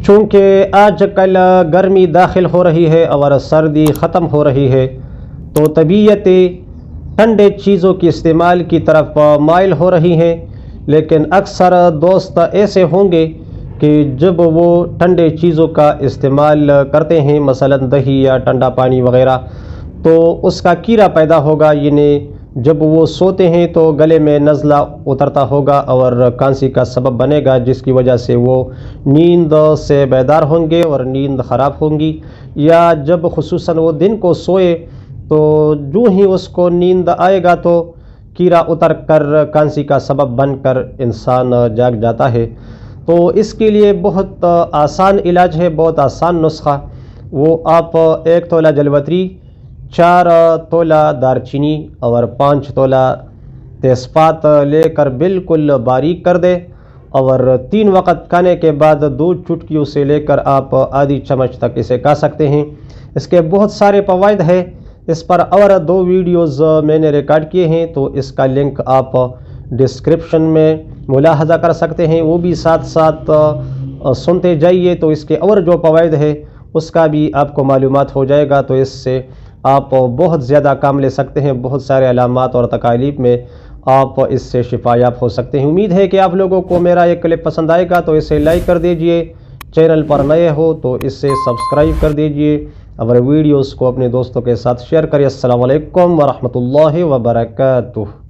چونکہ آج کل گرمی داخل ہو رہی ہے اور سردی ختم ہو رہی ہے تو طبیعت ٹھنڈے چیزوں کی استعمال کی طرف مائل ہو رہی ہیں، لیکن اکثر دوست ایسے ہوں گے کہ جب وہ ٹھنڈے چیزوں کا استعمال کرتے ہیں، مثلا دہی یا ٹھنڈا پانی وغیرہ، تو اس کا کیڑا پیدا ہوگا، یعنی جب وہ سوتے ہیں تو گلے میں نزلہ اترتا ہوگا اور کھانسی کا سبب بنے گا، جس کی وجہ سے وہ نیند سے بیدار ہوں گے اور نیند خراب ہوں گی، یا جب خصوصاً وہ دن کو سوئے تو جو ہی اس کو نیند آئے گا تو کیڑا اتر کر کھانسی کا سبب بن کر انسان جاگ جاتا ہے۔ تو اس کے لیے بہت آسان علاج ہے، بہت آسان نسخہ، وہ آپ 1 تولہ جلوتری، 4 تولہ دارچینی اور 5 تولہ تیز پات لے کر بالکل باریک کر دے، اور 3 وقت کھانے کے بعد 2 چٹکیوں سے لے کر آپ آدھی چمچ تک اسے کھا سکتے ہیں۔ اس کے بہت سارے فوائد ہیں، اس پر اور 2 ویڈیوز میں نے ریکارڈ کیے ہیں، تو اس کا لنک آپ ڈسکرپشن میں ملاحظہ کر سکتے ہیں، وہ بھی ساتھ ساتھ سنتے جائیے، تو اس کے اور جو فوائد ہے اس کا بھی آپ کو معلومات ہو جائے گا، تو اس سے آپ بہت زیادہ کام لے سکتے ہیں، بہت سارے علامات اور تکالیف میں آپ اس سے شفا یاب ہو سکتے ہیں۔ امید ہے کہ آپ لوگوں کو میرا یہ کلپ پسند آئے گا، تو اسے لائک کر دیجئے، چینل پر نئے ہو تو اسے سبسکرائب کر دیجئے، اور ویڈیوز کو اپنے دوستوں کے ساتھ شیئر کریے۔ السلام علیکم ورحمۃ اللہ وبرکاتہ۔